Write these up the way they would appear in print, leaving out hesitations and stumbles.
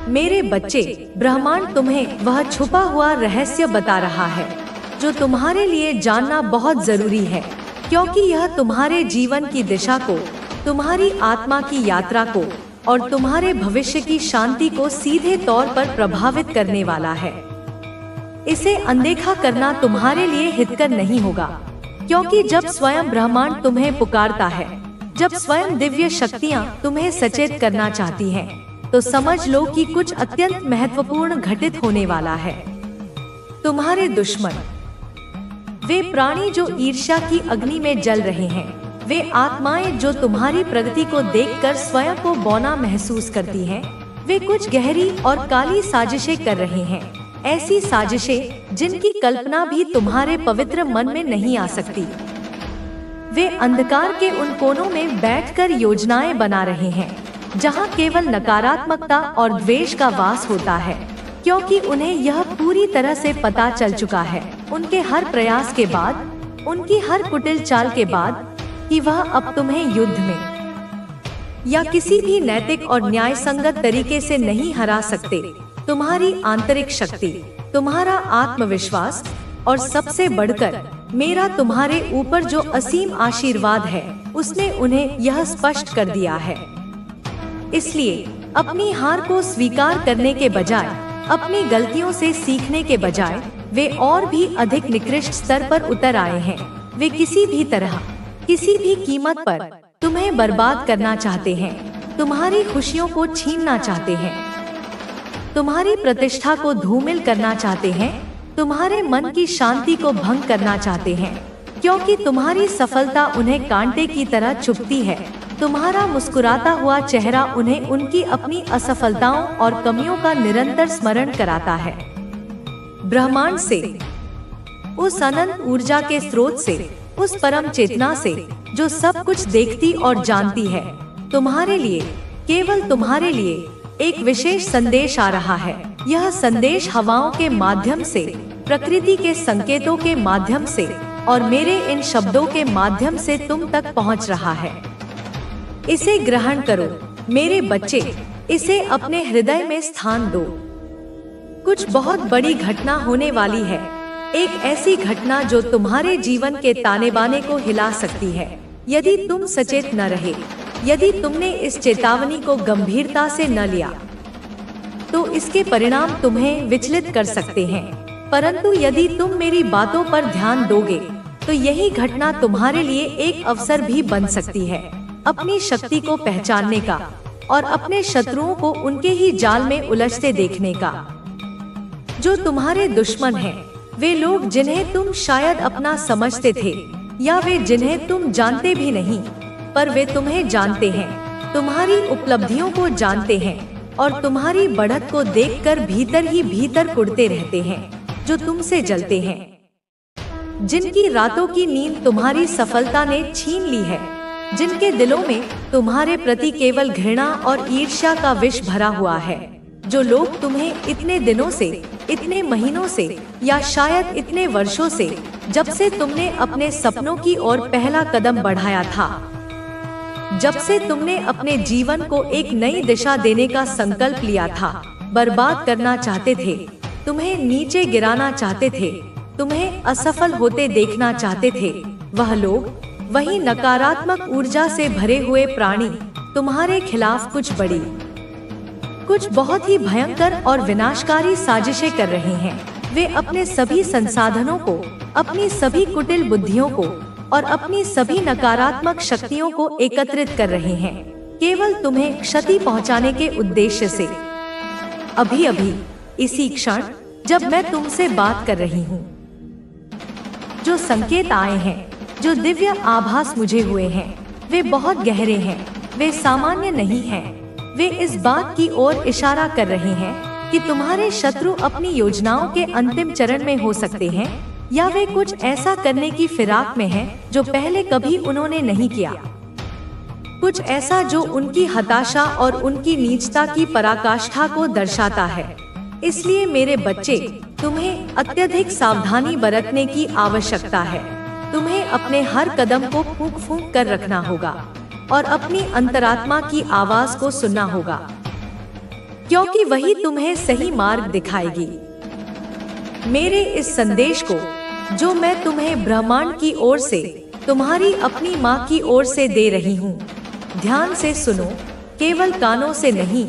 मेरे बच्चे, ब्रह्मांड तुम्हें वह छुपा हुआ रहस्य बता रहा है जो तुम्हारे लिए जानना बहुत जरूरी है, क्योंकि यह तुम्हारे जीवन की दिशा को, तुम्हारी आत्मा की यात्रा को और तुम्हारे भविष्य की शांति को सीधे तौर पर प्रभावित करने वाला है। इसे अनदेखा करना तुम्हारे लिए हितकर नहीं होगा, क्योंकि जब स्वयं ब्रह्मांड तुम्हें पुकारता है, जब स्वयं दिव्य शक्तियाँ तुम्हें सचेत करना चाहती हैं, तो समझ लो कि कुछ अत्यंत महत्वपूर्ण घटित होने वाला है। तुम्हारे दुश्मन, वे प्राणी जो ईर्ष्या की अग्नि में जल रहे हैं, वे आत्माएं जो तुम्हारी प्रगति को देखकर स्वयं को बौना महसूस करती हैं, वे कुछ गहरी और काली साजिशें कर रहे हैं। ऐसी साजिशें जिनकी कल्पना भी तुम्हारे पवित्र मन में नहीं आ सकती। वे अंधकार के उन कोनों में बैठकर योजनाएं बना रहे हैं, जहां केवल नकारात्मकता और द्वेष का वास होता है, क्योंकि उन्हें यह पूरी तरह से पता चल चुका है, उनके हर प्रयास के बाद, उनकी हर कुटिल चाल के बाद, कि वह अब तुम्हें युद्ध में या किसी भी नैतिक और न्याय संगत तरीके से नहीं हरा सकते। तुम्हारी आंतरिक शक्ति, तुम्हारा आत्मविश्वास और सबसे बढ़कर मेरा तुम्हारे ऊपर जो असीम आशीर्वाद है, उसने उन्हें यह स्पष्ट कर दिया है। इसलिए अपनी हार को स्वीकार करने के बजाय, अपनी गलतियों से सीखने के बजाय, वे और भी अधिक निकृष्ट स्तर पर उतर आए हैं। वे किसी भी तरह, किसी भी कीमत पर तुम्हें बर्बाद करना चाहते हैं, तुम्हारी खुशियों को छीनना चाहते हैं, तुम्हारी प्रतिष्ठा को धूमिल करना चाहते हैं, तुम्हारे मन की शांति को भंग करना चाहते हैं, क्योंकि तुम्हारी सफलता उन्हें कांटे की तरह चुभती है। तुम्हारा मुस्कुराता हुआ चेहरा उन्हें उनकी अपनी असफलताओं और कमियों का निरंतर स्मरण कराता है। ब्रह्मांड से, उस अनंत ऊर्जा के स्रोत से, उस परम चेतना से जो सब कुछ देखती और जानती है, तुम्हारे लिए, केवल तुम्हारे लिए एक विशेष संदेश आ रहा है। यह संदेश हवाओं के माध्यम से, प्रकृति के संकेतों के माध्यम से और मेरे इन शब्दों के माध्यम से तुम तक पहुंच रहा है। इसे ग्रहण करो मेरे बच्चे, इसे अपने हृदय में स्थान दो। कुछ बहुत बड़ी घटना होने वाली है, एक ऐसी घटना जो तुम्हारे जीवन के ताने बाने को हिला सकती है। यदि तुम सचेत न रहे, यदि तुमने इस चेतावनी को गंभीरता से न लिया, तो इसके परिणाम तुम्हें विचलित कर सकते हैं। परंतु यदि तुम मेरी बातों पर ध्यान दोगे, तो यही घटना तुम्हारे लिए एक अवसर भी बन सकती है, अपनी शक्ति को पहचानने का और अपने शत्रुओं को उनके ही जाल में उलझते देखने का। जो तुम्हारे दुश्मन हैं, वे लोग जिन्हें तुम शायद अपना समझते थे, या वे जिन्हें तुम जानते भी नहीं, पर वे तुम्हें जानते हैं, तुम्हारी उपलब्धियों को जानते हैं और तुम्हारी बढ़त को देखकर भीतर ही भीतर कुढ़ते रहते हैं, जो तुमसे जलते हैं, जिनकी रातों की नींद तुम्हारी सफलता ने छीन ली है, जिनके दिलों में तुम्हारे प्रति केवल घृणा और ईर्ष्या का विष भरा हुआ है। जो लोग तुम्हें इतने दिनों से, इतने महीनों से या शायद इतने वर्षों से, जब से तुमने अपने सपनों की ओर पहला कदम बढ़ाया था, जब से तुमने अपने जीवन को एक नई दिशा देने का संकल्प लिया था, बर्बाद करना चाहते थे, तुम्हें नीचे गिराना चाहते थे, तुम्हें असफल होते देखना चाहते थे, वह लोग, वही नकारात्मक ऊर्जा से भरे हुए प्राणी तुम्हारे खिलाफ कुछ बहुत ही भयंकर और विनाशकारी साजिशें कर रहे हैं। वे अपने सभी संसाधनों को, अपनी सभी कुटिल बुद्धियों को और अपनी सभी नकारात्मक शक्तियों को एकत्रित कर रहे हैं, केवल तुम्हें क्षति पहुंचाने के उद्देश्य से। अभी अभी, इसी क्षण, जब मैं तुमसे बात कर रही हूँ, जो संकेत आए हैं, जो दिव्य आभास मुझे हुए हैं, वे बहुत गहरे हैं, वे सामान्य नहीं हैं। वे इस बात की ओर इशारा कर रहे हैं कि तुम्हारे शत्रु अपनी योजनाओं के अंतिम चरण में हो सकते हैं, या वे कुछ ऐसा करने की फिराक में हैं जो पहले कभी उन्होंने नहीं किया, कुछ ऐसा जो उनकी हताशा और उनकी नीचता की पराकाष्ठा को दर्शाता है। इसलिए मेरे बच्चे, तुम्हें अत्यधिक सावधानी बरतने की आवश्यकता है। तुम्हें अपने हर कदम को फूंक फूंक कर रखना होगा और अपनी अंतरात्मा की आवाज को सुनना होगा, क्योंकि वही तुम्हें सही मार्ग दिखाएगी। मेरे इस संदेश को जो मैं तुम्हें ब्रह्मांड की ओर से, तुम्हारी अपनी माँ की ओर से दे रही हूँ, ध्यान से सुनो, केवल कानों से नहीं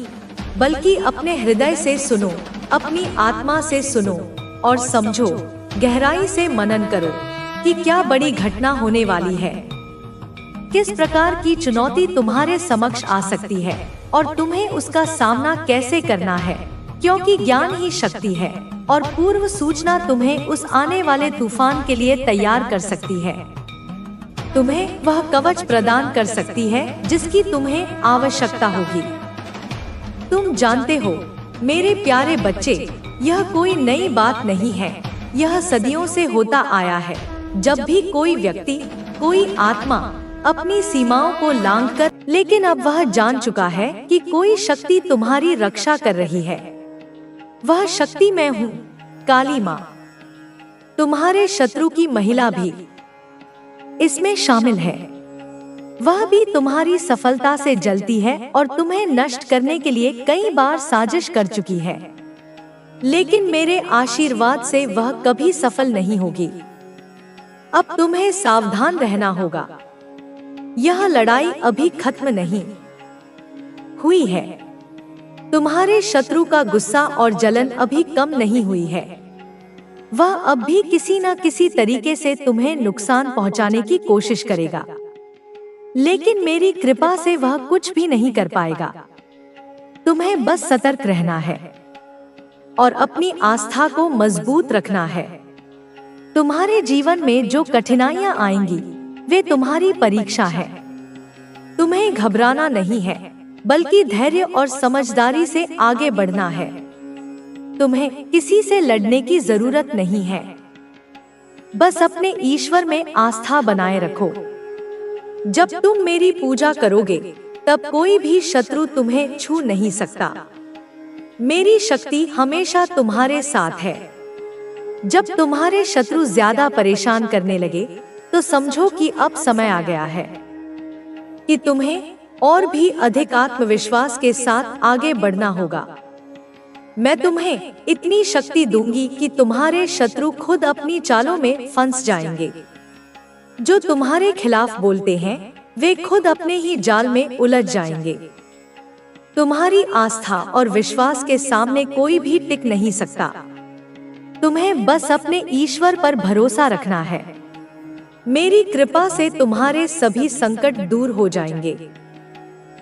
बल्कि अपने हृदय से सुनो, अपनी आत्मा से सुनो और समझो, गहराई से मनन करो कि क्या बड़ी घटना होने वाली है, किस प्रकार की चुनौती तुम्हारे समक्ष आ सकती है और तुम्हें उसका सामना कैसे करना है, क्योंकि ज्ञान ही शक्ति है और पूर्व सूचना तुम्हें उस आने वाले तूफान के लिए तैयार कर सकती है। तुम्हें वह कवच प्रदान कर सकती है जिसकी तुम्हें आवश्यकता होगी। तुम जानते हो मेरे प्यारे बच्चे, यह कोई नई बात नहीं है, यह सदियों से होता आया है। जब भी कोई व्यक्ति, कोई आत्मा अपनी सीमाओं को लांघकर, लेकिन अब वह जान चुका है कि कोई शक्ति तुम्हारी रक्षा कर रही है। वह शक्ति मैं हूँ, काली माँ। तुम्हारे शत्रु की महिला भी इसमें शामिल है। वह भी तुम्हारी सफलता से जलती है और तुम्हें नष्ट करने के लिए कई बार साजिश कर चुकी है, लेकिन मेरे आशीर्वाद से वह कभी सफल नहीं होगी। अब तुम्हें सावधान रहना होगा। यह लड़ाई अभी खत्म नहीं हुई है। तुम्हारे शत्रु का गुस्सा और जलन अभी कम नहीं हुई है। वह अब भी किसी न किसी तरीके से तुम्हें नुकसान पहुंचाने की कोशिश करेगा, लेकिन मेरी कृपा से वह कुछ भी नहीं कर पाएगा। तुम्हें बस सतर्क रहना है और अपनी आस्था को मजबूत रखना है। तुम्हारे जीवन में जो कठिनाइयां आएंगी वे तुम्हारी परीक्षा है। तुम्हें घबराना नहीं है, बल्कि धैर्य और समझदारी से आगे बढ़ना है। तुम्हें किसी से लड़ने की जरूरत नहीं है, बस अपने ईश्वर में आस्था बनाए रखो। जब तुम मेरी पूजा करोगे तब कोई भी शत्रु तुम्हें छू नहीं सकता। मेरी शक्ति हमेशा तुम्हारे साथ है। जब तुम्हारे शत्रु ज्यादा परेशान करने लगे तो समझो कि अब समय आ गया है कि तुम्हें और भी अधिक आत्मविश्वास के साथ आगे बढ़ना होगा। मैं तुम्हें इतनी शक्ति दूंगी कि तुम्हारे शत्रु खुद अपनी चालों में फंस जाएंगे। जो तुम्हारे खिलाफ बोलते हैं वे खुद अपने ही जाल में उलझ जाएंगे। तुम्हारी आस्था और विश्वास के सामने कोई भी टिक नहीं सकता। तुम्हें बस अपने ईश्वर पर भरोसा रखना है। मेरी कृपा से तुम्हारे सभी संकट दूर हो जाएंगे।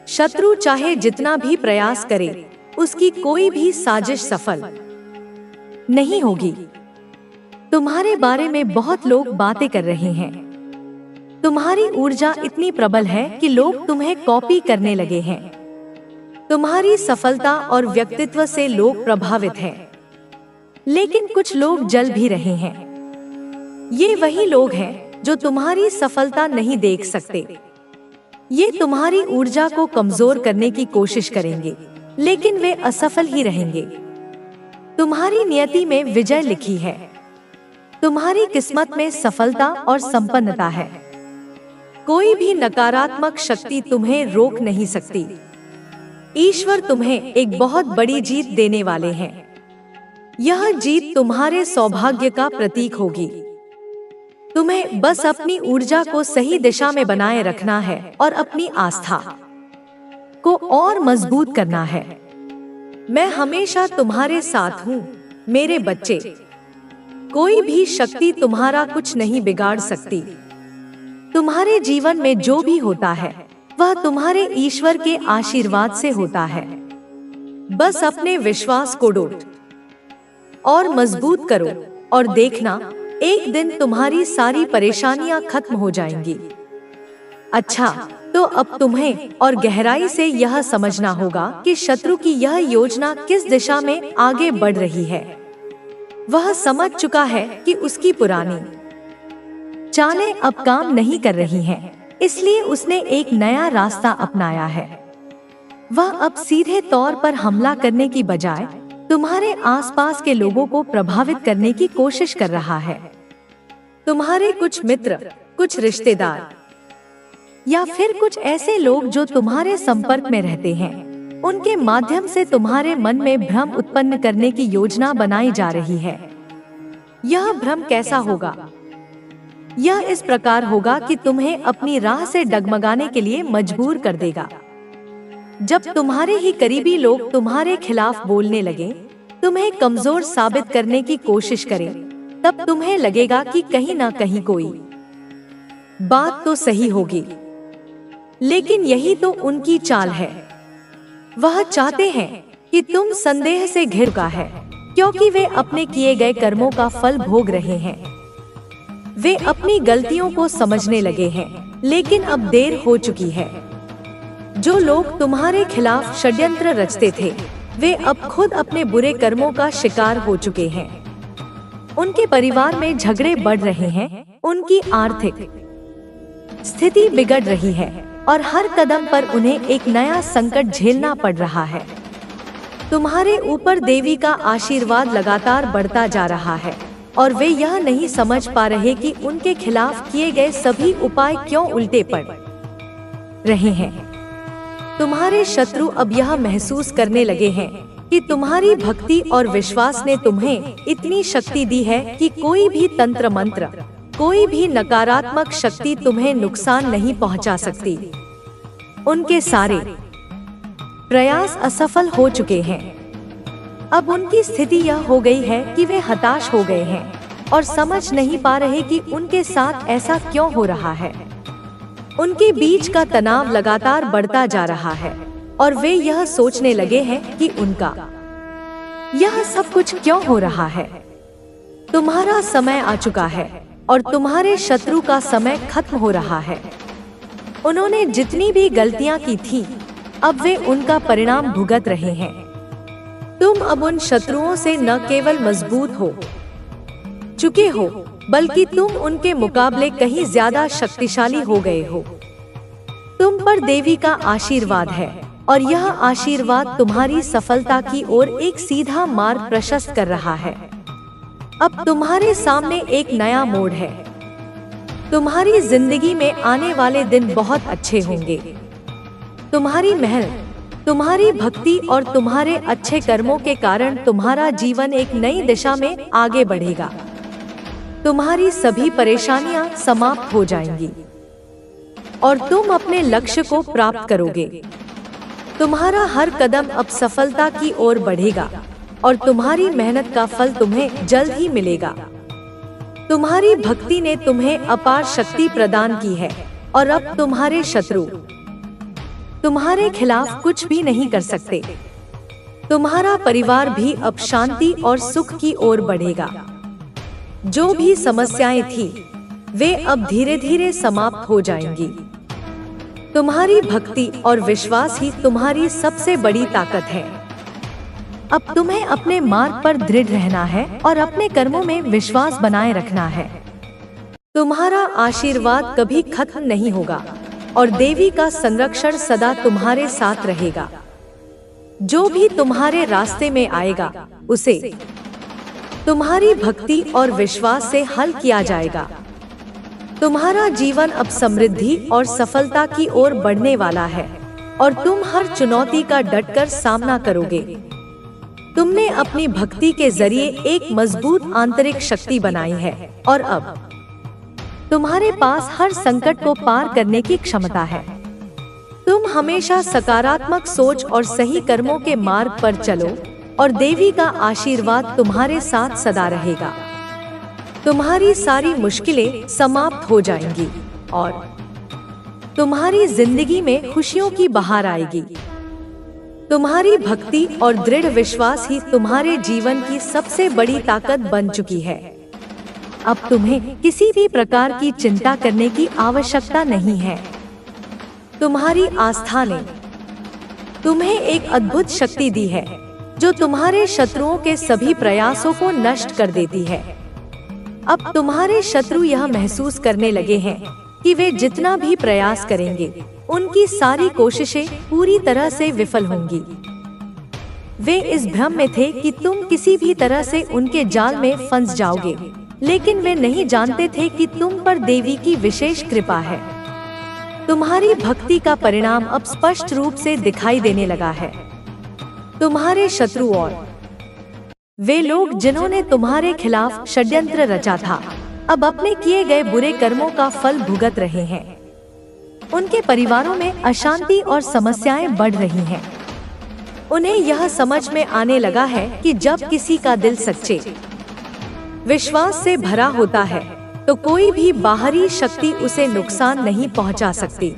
शत्रु चाहे जितना भी प्रयास करे, उसकी कोई भी साजिश सफल नहीं होगी। तुम्हारे बारे में बहुत लोग बातें कर रहे हैं। तुम्हारी ऊर्जा इतनी प्रबल है कि लोग तुम्हें कॉपी करने लगे हैं। तुम्हारी सफलता और व्यक्तित्व से लोग प्रभावित हैं, लेकिन कुछ लोग जल भी रहे हैं। ये वही लोग हैं जो तुम्हारी सफलता नहीं देख सकते। ये तुम्हारी ऊर्जा को कमजोर करने की कोशिश करेंगे, लेकिन वे असफल ही रहेंगे। तुम्हारी नियति में विजय लिखी है। तुम्हारी किस्मत में सफलता और संपन्नता है। कोई भी नकारात्मक शक्ति तुम्हें रोक नहीं सकती। ईश्वर तुम्हें एक बहुत बड़ी जीत देने वाले हैं। यह जीत तुम्हारे सौभाग्य का प्रतीक होगी। तुम्हें बस अपनी ऊर्जा को सही दिशा में बनाए रखना है और अपनी आस्था को और मजबूत करना है। मैं हमेशा तुम्हारे साथ हूँ मेरे बच्चे। कोई भी शक्ति तुम्हारा कुछ नहीं बिगाड़ सकती। तुम्हारे जीवन में जो भी होता है वह तुम्हारे ईश्वर के आशीर्वाद से होता है। बस अपने विश्वास को डोट और मजबूत करो और देखना, एक दिन तुम्हारी सारी परेशानियां खत्म हो जाएंगी। अच्छा, तो अब तुम्हें और गहराई से यह समझना होगा कि शत्रु की यह योजना किस दिशा में आगे बढ़ रही है। वह समझ चुका है कि उसकी पुरानी चालें अब काम नहीं कर रही हैं, इसलिए उसने एक नया रास्ता अपनाया है। वह अब सीधे तौर पर हमला करने की बजाय तुम्हारे आसपास के लोगों को प्रभावित करने की कोशिश कर रहा है। तुम्हारे कुछ मित्र, कुछ रिश्तेदार या फिर कुछ ऐसे लोग जो तुम्हारे संपर्क में रहते हैं, उनके माध्यम से तुम्हारे मन में भ्रम उत्पन्न करने की योजना बनाई जा रही है। यह भ्रम कैसा होगा? यह इस प्रकार होगा कि तुम्हें अपनी राह से डगमगाने के लिए मजबूर कर देगा। जब तुम्हारे ही करीबी लोग तुम्हारे खिलाफ बोलने लगे, तुम्हें कमजोर साबित करने की कोशिश करें, तब तुम्हें लगेगा कि कहीं ना कहीं कोई बात तो सही होगी। लेकिन यही तो उनकी चाल है। वह चाहते हैं कि तुम संदेह से घिर चुका है, क्योंकि वे अपने किए गए कर्मों का फल भोग रहे हैं। वे अपनी गलतियों को समझने लगे हैं, लेकिन अब देर हो चुकी है। जो लोग तुम्हारे खिलाफ षड्यंत्र रचते थे, वे अब खुद अपने बुरे कर्मों का शिकार हो चुके हैं। उनके परिवार में झगड़े बढ़ रहे हैं, उनकी आर्थिक स्थिति बिगड़ रही है और हर कदम पर उन्हें एक नया संकट झेलना पड़ रहा है। तुम्हारे ऊपर देवी का आशीर्वाद लगातार बढ़ता जा रहा है और वे यह नहीं समझ पा रहे कि उनके खिलाफ किए गए सभी उपाय क्यों उल्टे पड़ रहे हैं। तुम्हारे शत्रु अब यह महसूस करने लगे हैं कि तुम्हारी भक्ति और विश्वास ने तुम्हें इतनी शक्ति दी है कि कोई भी तंत्र मंत्र, कोई भी नकारात्मक शक्ति तुम्हें नुकसान नहीं पहुंचा सकती। उनके सारे प्रयास असफल हो चुके हैं। अब उनकी स्थिति यह हो गई है कि वे हताश हो गए हैं और समझ नहीं पा रहे कि उनके साथ ऐसा क्यों हो रहा है। उनके बीच का तनाव लगातार बढ़ता जा रहा है और वे यह सोचने लगे हैं कि उनका यह सब कुछ क्यों हो रहा है। तुम्हारा समय आ चुका है और तुम्हारे शत्रु का समय खत्म हो रहा है। उन्होंने जितनी भी गलतियां की थी, अब वे उनका परिणाम भुगत रहे हैं। तुम अब उन शत्रुओं से न केवल मजबूत हो चुके हो, बल्कि तुम उनके मुकाबले कहीं ज्यादा शक्तिशाली हो गए हो। तुम पर देवी का आशीर्वाद है और यह आशीर्वाद तुम्हारी सफलता की ओर एक सीधा मार्ग प्रशस्त कर रहा है। अब तुम्हारे सामने एक नया मोड़ है। तुम्हारी जिंदगी में आने वाले दिन बहुत अच्छे होंगे। तुम्हारी मेहनत, तुम्हारी भक्ति और तुम्हारे अच्छे कर्मों के कारण तुम्हारा जीवन एक नई दिशा में आगे बढ़ेगा। तुम्हारी सभी परेशानियां समाप्त हो जाएंगी और तुम अपने लक्ष्य को प्राप्त करोगे। तुम्हारा हर कदम अब सफलता की ओर बढ़ेगा और तुम्हारी मेहनत का फल तुम्हें जल्द ही मिलेगा। तुम्हारी भक्ति ने तुम्हें अपार शक्ति प्रदान की है और अब तुम्हारे शत्रु तुम्हारे खिलाफ कुछ भी नहीं कर सकते। तुम्हारा परिवार भी अब शांति और सुख की ओर बढ़ेगा। जो भी समस्याएं थी, वे अब धीरे धीरे समाप्त हो जाएंगी। तुम्हारी भक्ति और विश्वास ही तुम्हारी सबसे बड़ी ताकत है। अब तुम्हें अपने मार्ग पर दृढ़ रहना है और अपने कर्मों में विश्वास बनाए रखना है। तुम्हारा आशीर्वाद कभी खत्म नहीं होगा और देवी का संरक्षण सदा तुम्हारे साथ रहेगा। जो भी तुम्हारे रास्ते में आएगा, उसे तुम्हारी भक्ति और विश्वास से हल किया जाएगा। तुम्हारा जीवन अब समृद्धि और सफलता की ओर बढ़ने वाला है और तुम हर चुनौती का डटकर सामना करोगे। तुमने अपनी भक्ति के जरिए एक मजबूत आंतरिक शक्ति बनाई है और अब तुम्हारे पास हर संकट को पार करने की क्षमता है। तुम हमेशा सकारात्मक सोच और सही कर्मों के मार्ग पर चलो और देवी का आशीर्वाद तुम्हारे साथ सदा रहेगा। तुम्हारी सारी मुश्किलें समाप्त हो जाएंगी और तुम्हारी जिंदगी में खुशियों की बहार आएगी। तुम्हारी भक्ति और दृढ़ विश्वास ही तुम्हारे जीवन की सबसे बड़ी ताकत बन चुकी है। अब तुम्हें किसी भी प्रकार की चिंता करने की आवश्यकता नहीं है। तुम्हारी आस्था ने तुम्हें एक अद्भुत शक्ति दी है, जो तुम्हारे शत्रुओं के सभी प्रयासों को नष्ट कर देती है। अब तुम्हारे शत्रु यह महसूस करने लगे हैं कि वे जितना भी प्रयास करेंगे, उनकी सारी कोशिशें पूरी तरह से विफल होंगी। वे इस भ्रम में थे कि तुम किसी भी तरह से उनके जाल में फंस जाओगे, लेकिन वे नहीं जानते थे कि तुम पर देवी की विशेष कृपा है। तुम्हारी भक्ति का परिणाम अब स्पष्ट रूप से दिखाई देने लगा है। तुम्हारे शत्रु और वे लोग जिन्होंने तुम्हारे खिलाफ षड्यंत्र रचा था, अब अपने किए गए बुरे कर्मों का फल भुगत रहे हैं। उनके परिवारों में अशांति और समस्याएं बढ़ रही हैं। उन्हें यह समझ में आने लगा है कि जब किसी का दिल सच्चे विश्वास से भरा होता है तो कोई भी बाहरी शक्ति उसे नुकसान नहीं पहुंचा सकती।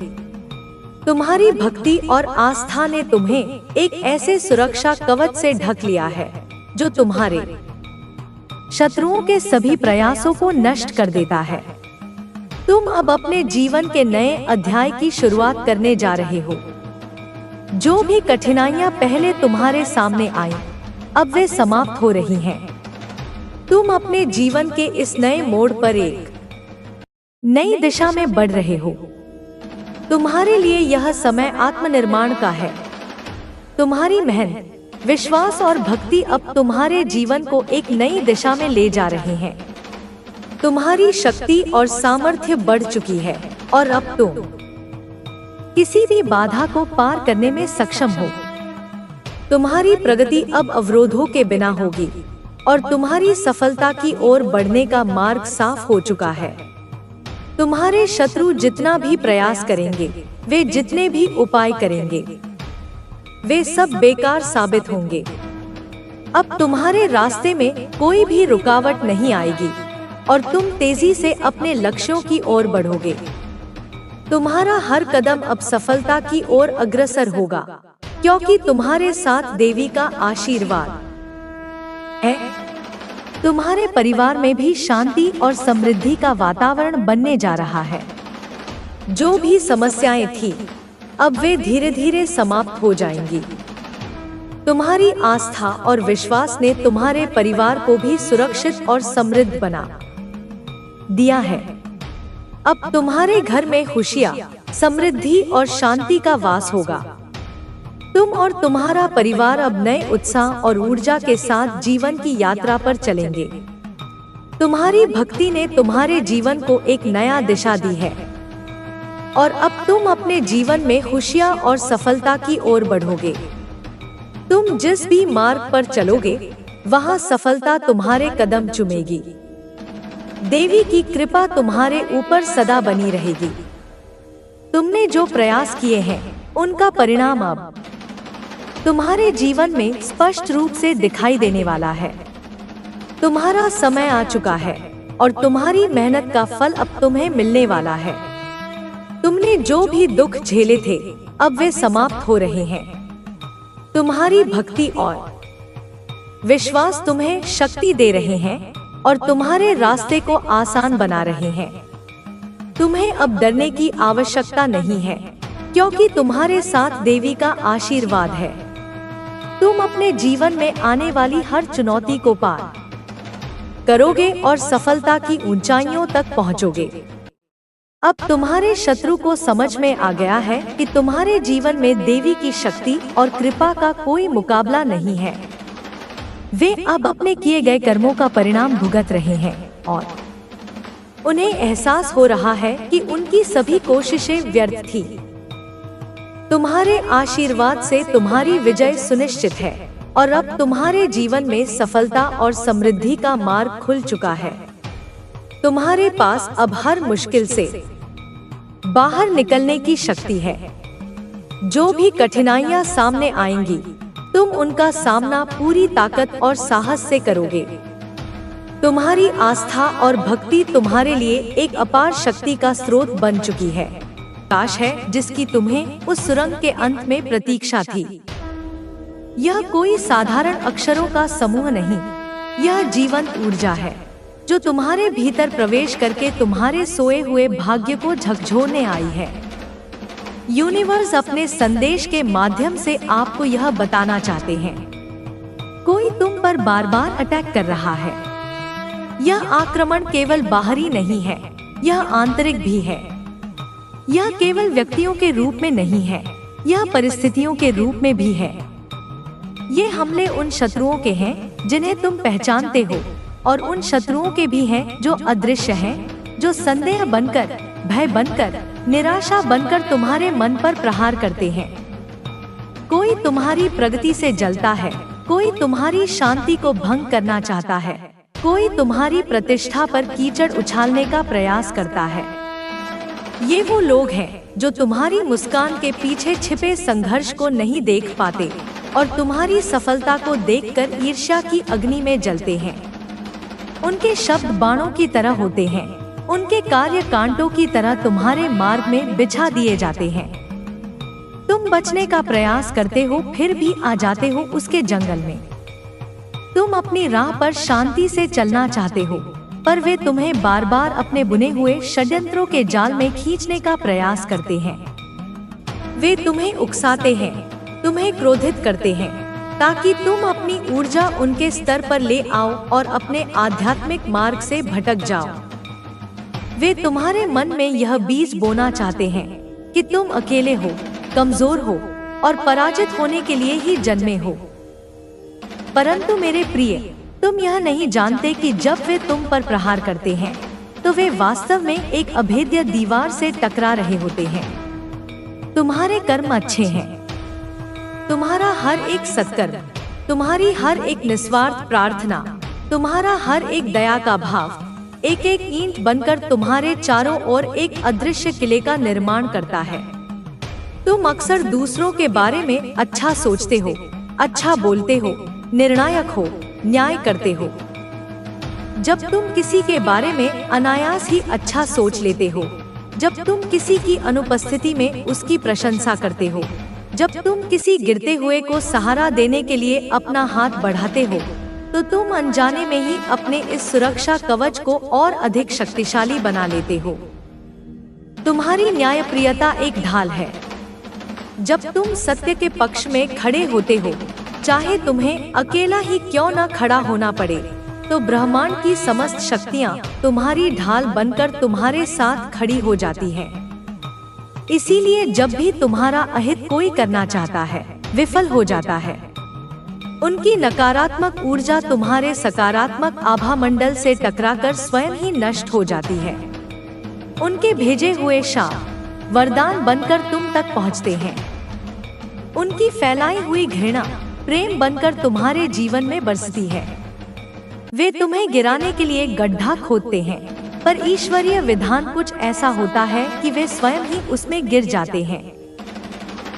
तुम्हारी भक्ति और आस्था ने तुम्हें एक ऐसे सुरक्षा कवच से ढक लिया है जो तुम्हारे शत्रुओं के सभी प्रयासों को नष्ट कर देता है। तुम अब अपने जीवन के नए अध्याय की शुरुआत करने जा रहे हो। जो भी कठिनाइयां पहले तुम्हारे सामने आई, अब वे समाप्त हो रही हैं। तुम अपने जीवन के इस नए मोड़ पर एक नई दिशा में बढ़ रहे हो। तुम्हारे लिए यह समय आत्मनिर्माण का है। तुम्हारी मेहनत, विश्वास और भक्ति अब तुम्हारे जीवन को एक नई दिशा में ले जा रहे हैं। तुम्हारी शक्ति और सामर्थ्य बढ़ चुकी है और अब तुम किसी भी बाधा को पार करने में सक्षम हो। तुम्हारी प्रगति अब अवरोधों के बिना होगी और तुम्हारी सफलता की ओर बढ़ने का मार्ग साफ हो चुका है। तुम्हारे शत्रु जितना भी प्रयास करेंगे, वे जितने भी उपाय करेंगे, वे सब बेकार साबित होंगे। अब तुम्हारे रास्ते में कोई भी रुकावट नहीं आएगी और तुम तेजी से अपने लक्ष्यों की ओर बढ़ोगे। तुम्हारा हर कदम अब सफलता की ओर अग्रसर होगा, क्योंकि तुम्हारे साथ देवी का आशीर्वाद है। तुम्हारे परिवार में भी शांति और समृद्धि का वातावरण बनने जा रहा है। जो भी समस्याएं थी, अब वे धीरे धीरे समाप्त हो जाएंगी। तुम्हारी आस्था और विश्वास ने तुम्हारे परिवार को भी सुरक्षित और समृद्ध बना दिया है। अब तुम्हारे घर में खुशियां, समृद्धि और शांति का वास होगा। तुम और तुम्हारा परिवार अब नए उत्साह और ऊर्जा के साथ जीवन की यात्रा पर चलेंगे। तुम्हारी भक्ति ने तुम्हारे जीवन को एक नया दिशा दी है और अब तुम अपने जीवन में खुशियां और सफलता की ओर बढ़ोगे। तुम जिस भी मार्ग पर चलोगे, वहां सफलता तुम्हारे कदम चूमेगी। देवी की कृपा तुम्हारे ऊपर सदा बनी रहेगी। तुमने जो प्रयास किए हैं, उनका परिणाम अब तुम्हारे जीवन में स्पष्ट रूप से दिखाई देने वाला है। तुम्हारा समय आ चुका है और तुम्हारी मेहनत का फल अब तुम्हें मिलने वाला है। तुमने जो भी दुख झेले थे, अब वे समाप्त हो रहे हैं। तुम्हारी भक्ति और विश्वास तुम्हें शक्ति दे रहे हैं और तुम्हारे रास्ते को आसान बना रहे हैं। तुम्हें अब डरने की आवश्यकता नहीं है, क्योंकि तुम्हारे साथ देवी का आशीर्वाद है। तुम अपने जीवन में आने वाली हर चुनौती को पार करोगे और सफलता की ऊंचाइयों तक पहुंचोगे। अब तुम्हारे शत्रु को समझ में आ गया है कि तुम्हारे जीवन में देवी की शक्ति और कृपा का कोई मुकाबला नहीं है। वे अब अपने किए गए कर्मों का परिणाम भुगत रहे हैं और उन्हें एहसास हो रहा है कि उनकी सभी कोशिशें व्यर्थ थी। तुम्हारे आशीर्वाद से तुम्हारी विजय सुनिश्चित है और अब तुम्हारे जीवन में सफलता और समृद्धि का मार्ग खुल चुका है। तुम्हारे पास अब हर मुश्किल से बाहर निकलने की शक्ति है। जो भी कठिनाइयां सामने आएंगी, तुम उनका सामना पूरी ताकत और साहस से करोगे। तुम्हारी आस्था और भक्ति तुम्हारे लिए एक अपार शक्ति का स्रोत बन चुकी है। काश है जिसकी तुम्हें उस सुरंग के अंत में प्रतीक्षा थी। यह कोई साधारण अक्षरों का समूह नहीं, यह जीवंत ऊर्जा है जो तुम्हारे भीतर प्रवेश करके तुम्हारे सोए हुए भाग्य को झकझोरने आई है। यूनिवर्स अपने संदेश के माध्यम से आपको यह बताना चाहते हैं, कोई तुम पर बार बार अटैक कर रहा है। यह आक्रमण केवल बाहरी नहीं है, यह आंतरिक भी है। यह केवल व्यक्तियों के रूप में नहीं है, यह परिस्थितियों के रूप में भी है। ये हमले उन शत्रुओं के हैं जिन्हें तुम पहचानते हो, और उन शत्रुओं के भी हैं जो अदृश्य हैं, जो संदेह बनकर, भय बनकर, निराशा बनकर तुम्हारे मन पर प्रहार करते हैं। कोई तुम्हारी प्रगति से जलता है, कोई तुम्हारी शांति को भंग करना चाहता है, कोई तुम्हारी प्रतिष्ठा पर कीचड़ उछालने का प्रयास करता है। ये वो लोग हैं जो तुम्हारी मुस्कान के पीछे छिपे संघर्ष को नहीं देख पाते और तुम्हारी सफलता को देखकर ईर्ष्या की अग्नि में जलते हैं। उनके शब्द बाणों की तरह होते हैं, उनके कार्य कांटों की तरह तुम्हारे मार्ग में बिछा दिए जाते हैं। तुम बचने का प्रयास करते हो, फिर भी आ जाते हो उसके जंगल में। तुम अपनी राह पर शांति से चलना चाहते हो, पर वे तुम्हें बार बार अपने बुने हुए षड्यंत्रों के जाल में खींचने का प्रयास करते हैं। वे तुम्हें उकसाते हैं, तुम्हें क्रोधित करते हैं, ताकि तुम अपनी ऊर्जा उनके स्तर पर ले आओ और अपने आध्यात्मिक मार्ग से भटक जाओ। वे तुम्हारे मन में यह बीज बोना चाहते हैं कि तुम अकेले हो, कमजोर हो और पराजित होने के लिए ही जन्मे हो। परंतु मेरे प्रिय, तुम यह नहीं जानते कि जब वे तुम पर प्रहार करते हैं तो वे वास्तव में एक अभेद्य दीवार से टकरा रहे होते हैं। तुम्हारे कर्म अच्छे हैं, तुम्हारा हर एक सत्कर्म, तुम्हारी हर एक निस्वार्थ प्रार्थना, तुम्हारा हर एक दया का भाव एक एक ईंट बनकर तुम्हारे चारों ओर एक अदृश्य किले का निर्माण करता है। तुम अक्सर दूसरों के बारे में अच्छा सोचते हो, अच्छा बोलते हो, निर्णायक हो, न्याय करते हो। जब तुम किसी के बारे में अनायास ही अच्छा सोच लेते हो, जब तुम किसी की अनुपस्थिति में उसकी प्रशंसा करते हो, जब तुम किसी गिरते हुए को सहारा देने के लिए अपना हाथ बढ़ाते हो, तो तुम अनजाने में ही अपने इस सुरक्षा कवच को और अधिक शक्तिशाली बना लेते हो। तुम्हारी न्यायप्रियता एक ढाल है। जब तुम सत्य के पक्ष में खड़े होते हो, चाहे तुम्हें अकेला ही क्यों न खड़ा होना पड़े, तो ब्रह्मांड की समस्त शक्तियां तुम्हारी ढाल बनकर तुम्हारे साथ खड़ी हो जाती हैं। इसीलिए जब भी तुम्हारा अहित कोई करना चाहता है, विफल हो जाता है। उनकी नकारात्मक ऊर्जा तुम्हारे सकारात्मक आभा मंडल से टकराकर स्वयं ही नष्ट हो जाती है। उनके भेजे हुए शाप वरदान बनकर तुम तक पहुंचते हैं। उनकी फैलाई हुई घृणा प्रेम बनकर तुम्हारे जीवन में बरसती है। वे तुम्हें गिराने के लिए गड्ढा खोदते हैं, पर ईश्वरीय विधान कुछ ऐसा होता है कि वे स्वयं ही उसमें गिर जाते हैं।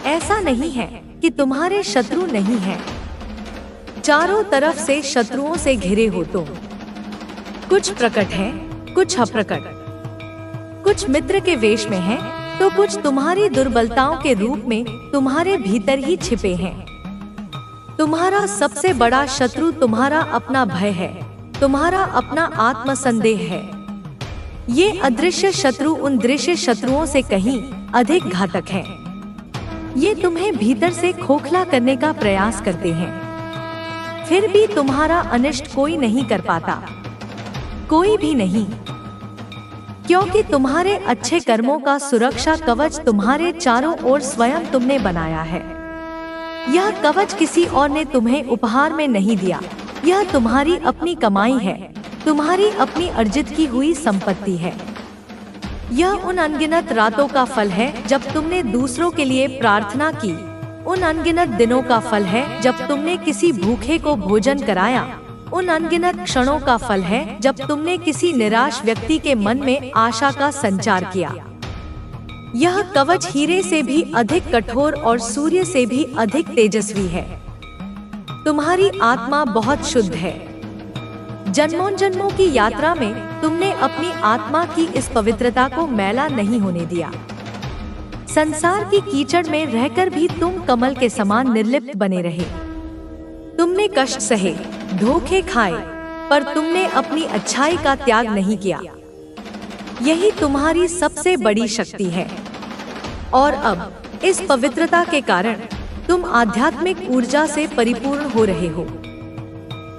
ऐसा नहीं है कि तुम्हारे शत्रु नहीं हैं। चारों तरफ से शत्रुओं से घिरे हो तुम। कुछ प्रकट हैं, कुछ अप्रकट, कुछ मित्र के वेश में हैं, तो कुछ तुम्हारी दुर्बलताओं के रूप में तुम्हारे भीतर ही छिपे हैं। तुम्हारा सबसे बड़ा शत्रु तुम्हारा अपना भय है, तुम्हारा अपना आत्मसंदेह है। ये अदृश्य शत्रु उन दृश्य शत्रुओं से कहीं अधिक घातक हैं। ये तुम्हें भीतर से खोखला करने का प्रयास करते हैं, फिर भी तुम्हारा अनिष्ट कोई नहीं कर पाता, कोई भी नहीं, क्योंकि तुम्हारे अच्छे कर्मों का सुरक्षा कवच तुम्हारे चारों ओर स्वयं तुमने बनाया है। यह कवच किसी और ने तुम्हें उपहार में नहीं दिया, यह तुम्हारी अपनी कमाई है, तुम्हारी अपनी अर्जित की हुई संपत्ति है। यह उन अनगिनत रातों का फल है जब तुमने दूसरों के लिए प्रार्थना की, उन अनगिनत दिनों का फल है जब तुमने किसी भूखे को भोजन कराया, उन अनगिनत क्षणों का फल है जब तुमने किसी निराश व्यक्ति के मन में आशा का संचार किया। यह कवच हीरे से भी अधिक कठोर और सूर्य से भी अधिक तेजस्वी है। तुम्हारी आत्मा बहुत शुद्ध है। जन्मों जन्मों की यात्रा में तुमने अपनी आत्मा की इस पवित्रता को मैला नहीं होने दिया। संसार की कीचड़ में रहकर भी तुम कमल के समान निर्लिप्त बने रहे। तुमने कष्ट सहे, धोखे खाए, पर तुमने अपनी अच्छाई का त्याग नहीं किया। यही तुम्हारी सबसे बड़ी शक्ति है। और अब इस पवित्रता के कारण तुम आध्यात्मिक ऊर्जा से परिपूर्ण हो रहे हो।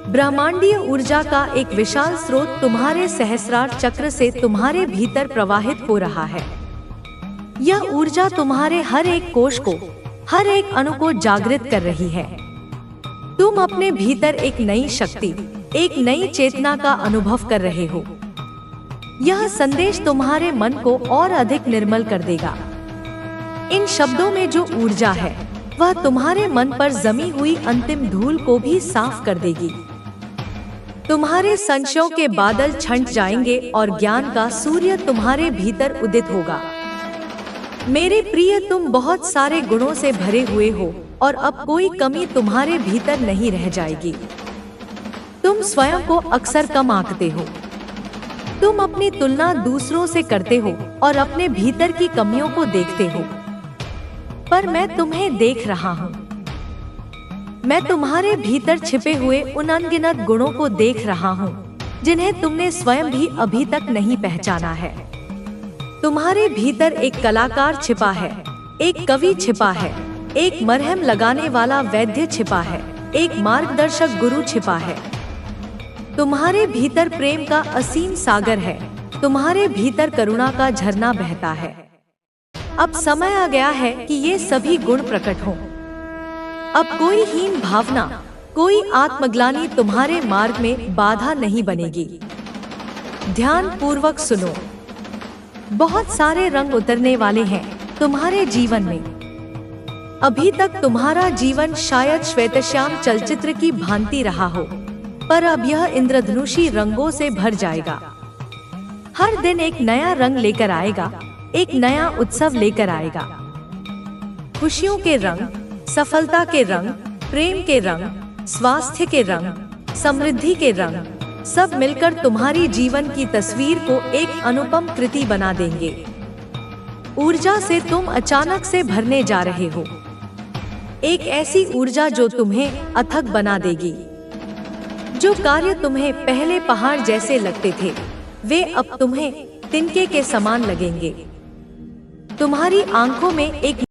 ब्रह्मांडीय ऊर्जा का एक विशाल स्रोत तुम्हारे सहस्रार चक्र से तुम्हारे भीतर प्रवाहित हो रहा है। यह ऊर्जा तुम्हारे हर एक कोश को, हर एक अणु को जागृत कर रही है। तुम अपने भीतर एक नई शक्ति, एक नई चेतना का अनुभव कर रहे हो। यह संदेश तुम्हारे मन को और अधिक निर्मल कर देगा। इन शब्दों में जो ऊर्जा है वह तुम्हारे मन पर जमी हुई अंतिम धूल को भी साफ कर देगी। तुम्हारे संशयों के बादल छंट जाएंगे और ज्ञान का सूर्य तुम्हारे भीतर उदित होगा। मेरे प्रिय, तुम बहुत सारे गुणों से भरे हुए हो और अब कोई कमी तुम्हारे भीतर नहीं रह जाएगी। तुम स्वयं को अक्सर कम आंकते हो। तुम अपनी तुलना दूसरों से करते हो और अपने भीतर की कमियों को देखते हो, पर मैं तुम्हें देख रहा हूँ। मैं तुम्हारे भीतर छिपे हुए उन अनगिनत गुणों को देख रहा हूँ जिन्हें तुमने स्वयं भी अभी तक नहीं पहचाना है। तुम्हारे भीतर एक कलाकार छिपा है, एक कवि छिपा है, एक मरहम लगाने वाला वैद्य छिपा है, एक मार्गदर्शक गुरु छिपा है। तुम्हारे भीतर प्रेम का असीम सागर है, तुम्हारे भीतर करुणा का झरना बहता है। अब समय आ गया है कि ये सभी गुण प्रकट हों। अब कोई हीन भावना, कोई आत्मग्लानि तुम्हारे मार्ग में बाधा नहीं बनेगी। ध्यान पूर्वक सुनो। बहुत सारे रंग उतरने वाले हैं तुम्हारे जीवन में। अभी तक तुम्हारा जीवन शायद श्वेतश्याम चलचित्र की भांति रहा हो, पर अब यह इंद्रधनुषी रंगों से भर जाएगा। हर दिन एक नया रंग लेकर आएगा, एक नया उत्सव लेकर आएगा। खुशियों के रंग, सफलता के रंग, प्रेम के रंग, स्वास्थ्य के रंग, समृद्धि के रंग, सब मिलकर तुम्हारी जीवन की तस्वीर को एक अनुपम कृति बना देंगे। ऊर्जा से तुम अचानक से भरने जा रहे हो, एक ऐसी ऊर्जा जो तुम्हें अथक बना देगी। जो कार्य तुम्हें पहले पहाड़ जैसे लगते थे, वे अब तुम्हें तिनके के समान लगेंगे। तुम्हारी आंखों में एक